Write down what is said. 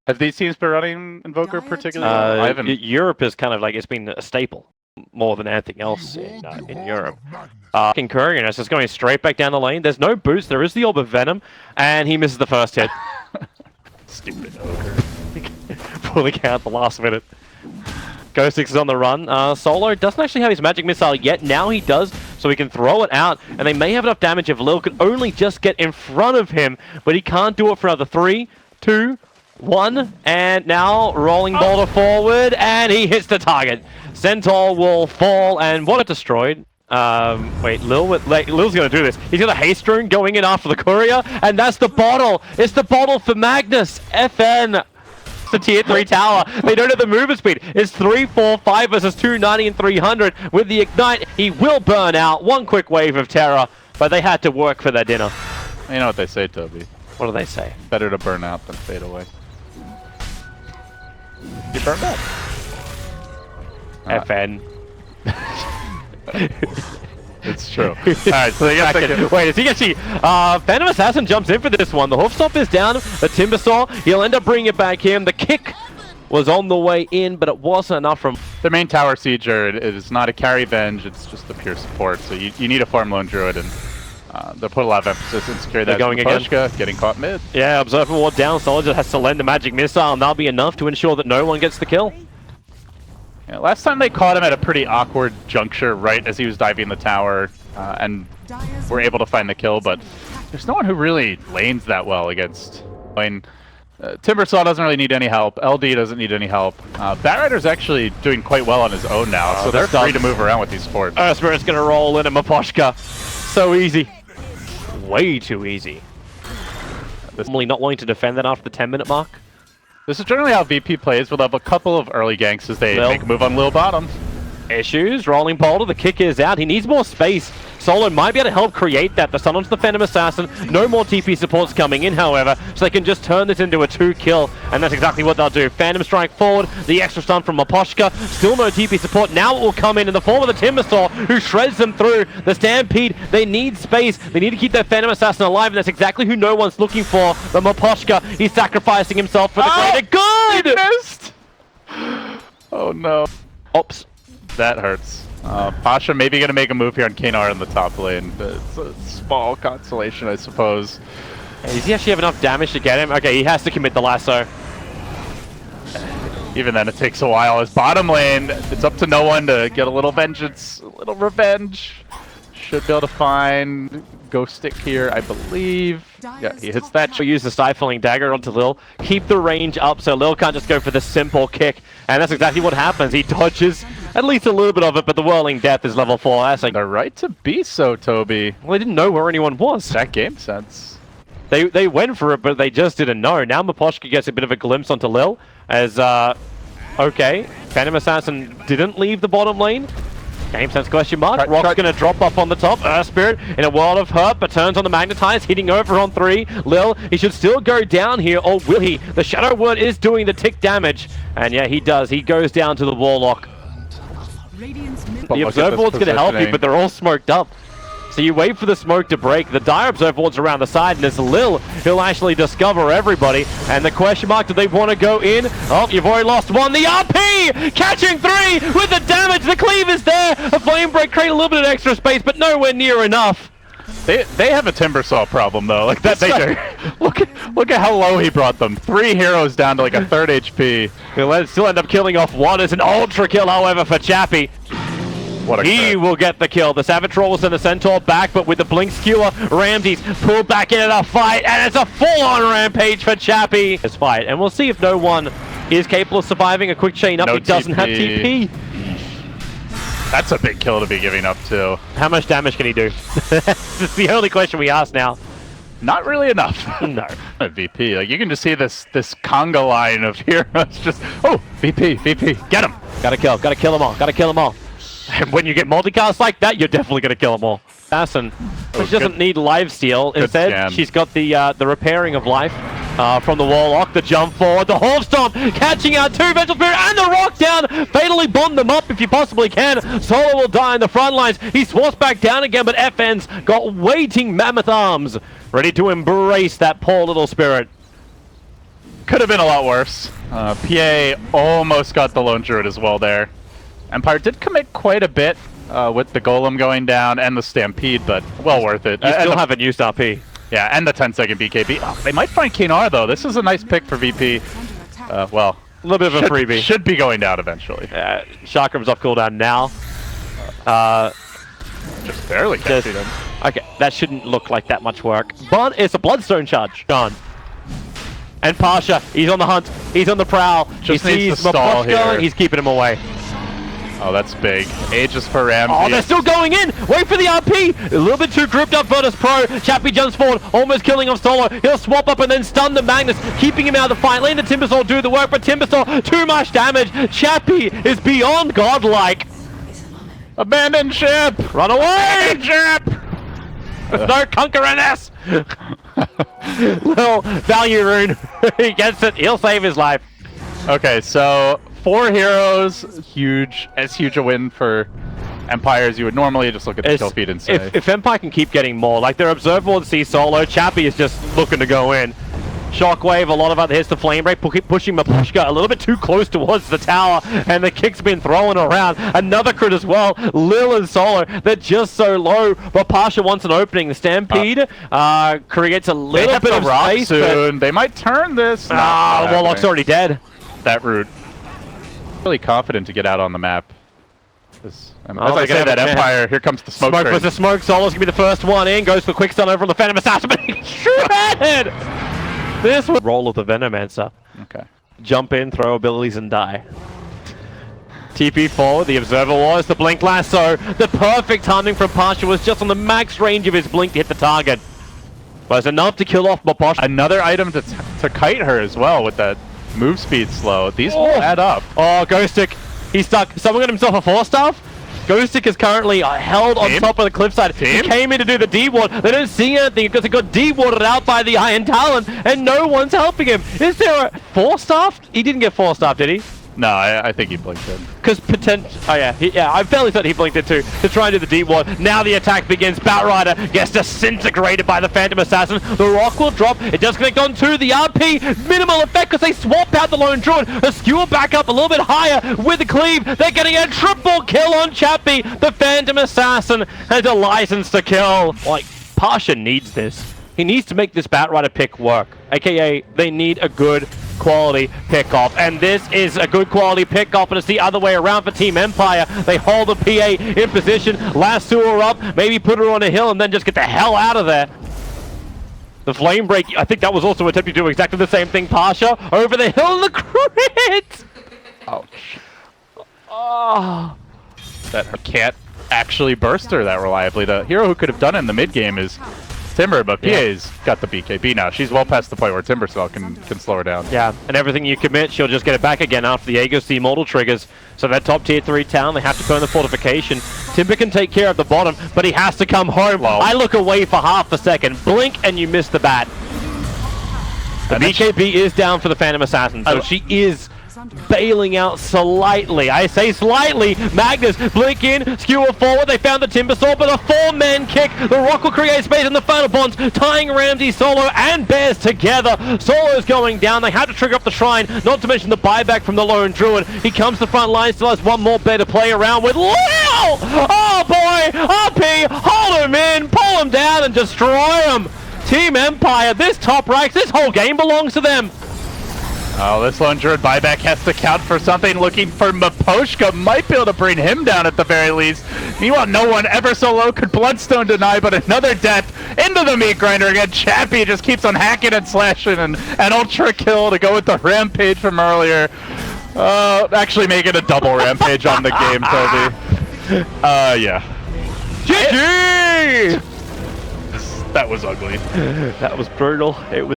Have these teams been running Invoker particularly well? I haven't... Europe is kind of like, it's been a staple more than anything else in Europe. Courier is just going straight back down the lane. There's no boost. There is the Orb of Venom, and he misses the first hit. Stupid Ogre. Pulling out the last minute. Ghost 6 is on the run. Solo doesn't actually have his magic missile yet. Now he does, so he can throw it out, and they may have enough damage if Lil could only just get in front of him, but he can't do it for another 3, 2, 1, and now rolling boulder forward, and he hits the target. Centaur will fall, and what it destroyed. Wait, Lil's gonna do this. He's got a haste rune going in after the courier, and that's the bottle. It's the bottle for Magnus. FN. The tier 3 tower. They don't have the movement speed. It's 3, 4, 5 versus 290 and 300. With the ignite, he will burn out. One quick wave of terror, but they had to work for their dinner. You know what they say, Toby. What do they say? Better to burn out than fade away. You burned out. FN. It's true. Alright, so they got second. Wait, is he actually... Phantom Assassin jumps in for this one. The Hoofstop is down. The Timbersaw, he'll end up bringing it back in. The kick was on the way in, but it wasn't enough from... The main tower sieger, it is not a carry venge, it's just a pure support. So you need a farm lone druid, and they'll put a lot of emphasis in secure that. Going again. Getting caught mid. Yeah, Observer Ward down. Soldier has to lend a magic missile, and that'll be enough to ensure that no one gets the kill. Yeah, last time they caught him at a pretty awkward juncture right as he was diving the tower, and were able to find the kill, but there's no one who really lanes that well against lane. Timbersaw doesn't really need any help. LD doesn't need any help. Batrider's actually doing quite well on his own now, so they're free to move around with these forts. Spirit's gonna roll in a Maposhka. So easy. Way too easy. Normally not wanting to defend that after the 10-minute mark. This is generally how VP plays. We'll have a couple of early ganks as they make a move on Lil Bottom. Issues, rolling boulder, the kick is out. He needs more space. Solo might be able to help create that. The stun onto the Phantom Assassin. No more TP supports coming in, however, so they can just turn this into a 2-kill, and that's exactly what they'll do. Phantom strike forward, the extra stun from Maposhka. Still no TP support. Now it will come in the form of the Timbersaw, who shreds them through. The Stampede, they need space. They need to keep that Phantom Assassin alive, and that's exactly who no one's looking for. But Maposhka, he's sacrificing himself for the greater good! He missed! Oh no. Oops. That hurts. Pasha maybe going to make a move here on Kanar in the top lane. It's a small consolation, I suppose. Does he actually have enough damage to get him? Okay, he has to commit the lasso. Even then, it takes a while. His bottom lane, it's up to no one to get a little vengeance, a little revenge. Should be able to find Ghost Stick here, I believe. Yeah, he hits that. Use the Stifling Dagger onto Lil. Keep the range up so Lil can't just go for the simple kick. And that's exactly what happens. He dodges at least a little bit of it, but the Whirling Death is level 4. That's like... They're right to be so, Toby. Well, they didn't know where anyone was. That game sense. They went for it, but they just didn't know. Now Maposhka gets a bit of a glimpse onto Lil as, okay, Phantom Assassin didn't leave the bottom lane. Game sense question mark. Rock's gonna drop up on the top. Spirit in a world of hurt, but turns on the Magnetize, hitting over on 3. Lil, he should still go down here, or will he? The Shadow Word is doing the tick damage. And yeah, he does. He goes down to the Warlock. The Observer Ward's gonna help you, but they're all smoked up. So you wait for the smoke to break. The Dire Observer Ward's around the side, and it's Lil who'll actually discover everybody. And the question mark, do they want to go in? Oh, you've already lost one. The RP! Catching 3 with the damage. The cleave is there. A Flame Break create a little bit of extra space, but nowhere near enough. They have a Timbersaw problem, though. Like that, they do. Look at how low he brought them. 3 heroes down to like a 3rd HP. He'll still end up killing off 1. It's an ultra kill, however, for Chappie. He will get the kill. The Savage Rolls and the Centaur back, but with the Blink Skewer, Ramsey's pulled back into the fight, and it's a full-on rampage for Chappie. This fight, and we'll see if no one is capable of surviving a quick chain up. He doesn't have TP. That's a big kill to be giving up to. How much damage can he do? That's the only question we ask now. Not really enough. No. VP, like you can just see this conga line of heroes just, oh, VP, get him. Gotta kill them all, gotta kill them all. And when you get multicasts like that, you're definitely going to kill them all. Assassin, she doesn't need lifesteal. Instead, she's got the repairing of life from the Warlock, the jump forward, the Horde Stomp, catching out 2 Vengeful Spirit, and the Rock down! Fatally bomb them up if you possibly can. Solo will die in the front lines. He swats back down again, but FN's got waiting mammoth arms, ready to embrace that poor little spirit. could have been a lot worse. PA almost got the lone druid as well there. Empire did commit quite a bit with the golem going down and the stampede, but well worth it. You still haven't used RP. Yeah, and the 10-second BKB. Oh, they might find Kinar though. This is a nice pick for VP. Well, a little bit of a freebie. Should be going down eventually. Chakram's off cooldown now. Just barely catching him. Okay, that shouldn't look like that much work, but it's a bloodstone charge. Gone. And Pasha, he's on the hunt. He's on the prowl. Just he needs sees to stall Maposhka, here. he's keeping him away. Oh, that's big. Aegis for Ramsey. Oh, they're still going in! Wait for the RP! A little bit too grouped up, Virtus.pro. Chappie jumps forward, almost killing off Solo. He'll swap up and then stun the Magnus, keeping him out of the fight. Letting the Timbersaw do the work, but Timbersaw, too much damage. Chappie is beyond godlike. Abandon ship! Run away! Abandon ship! There's no conqueror in this! Little value rune. He gets it, he'll save his life. Okay, so 4 heroes, as huge a win for Empire as you would normally just look at the kill feed and say. If Empire can keep getting more, like their Observer Ward sees Solo, Chappie is just looking to go in. Shockwave, a lot of other hits, the Flame Break, pushing Maposhka a little bit too close towards the tower, and the kick's been thrown around. Another crit as well. Lil and Solo, they're just so low, but Pasha wants an opening. The Stampede creates a little bit of space. Soon. They might turn this. Warlock's already dead. That route. Really confident to get out on the map. As I say that, Empire, here comes the smoke. Smoke was the smoke. Solo's gonna be the first one in. Goes for quick stun over on the Phantom Assassin, but he's shredded! This was role of the Venomancer. Okay. Jump in, throw abilities, and die. TP forward, the Observer Wars, the Blink Lasso. The perfect timing from Pasha was just on the max range of his Blink to hit the target. But it's enough to kill off Maposhka. Another item to kite her as well with that move speed slow. These will add up. Oh, Ghostic. He's stuck. Someone got himself a 4-staff. Ghostic is currently held on top of the cliffside. He came in to do the D-ward. They don't see anything because he got D-warded out by the Iron Talon, and no one's helping him. Is there a 4-staff? He didn't get 4-staff, did he? No, I think he blinked it. Because I fairly thought he blinked it too, to try and do the deep ward. Now the attack begins. Batrider gets disintegrated by the Phantom Assassin. The rock will drop. It does connect on to the RP. Minimal effect because they swap out the lone druid. A skewer back up a little bit higher with the cleave. They're getting a triple kill on Chappie. The Phantom Assassin has a license to kill. Like, Pasha needs this. He needs to make this Batrider pick work. AKA, they need a good quality pick-off, and this is a good quality pick-off, and it's the other way around for Team Empire. They hold the PA in position, lasso her up, maybe put her on a hill, and then just get the hell out of there. The Flame Break, I think that was also attempting to do exactly the same thing. Pasha over the hill, and the crit! Ouch. Oh. That can't actually burst her that reliably. The hero who could have done it in the mid-game is Timber, but PA's got the BKB now. She's well past the point where Timbersaw can slow her down. Yeah, and everything you commit, she'll just get it back again after the Aegis, the Immortal triggers. So that top tier 3 town, they have to burn the fortification. Timber can take care of the bottom, but he has to come home. Whoa. I look away for half a second, blink, and you miss the bat. The BKB is down for the Phantom Assassin, so she is bailing out slightly. I say slightly. Magnus, blink in, skewer forward. They found the Timbersaw, but a 4-man kick. The rock will create space in the final bonds, tying Ramsey, Solo, and Bears together. Solo's going down. They had to trigger up the shrine, not to mention the buyback from the lone druid. He comes to the front line, still has one more bear to play around with. Lil! Oh boy! RP, hold him in, pull him down, and destroy him. Team Empire, this top ranks, this whole game belongs to them. Oh, this lone druid buyback has to count for something. Looking for Maposhka, might be able to bring him down at the very least. Meanwhile, no one ever so low could Bloodstone deny, but another death into the meat grinder again. Chappie just keeps on hacking and slashing, and an ultra kill to go with the rampage from earlier. Actually making a double rampage on the game, Toby. Yeah. GG! That was ugly. That was brutal. It was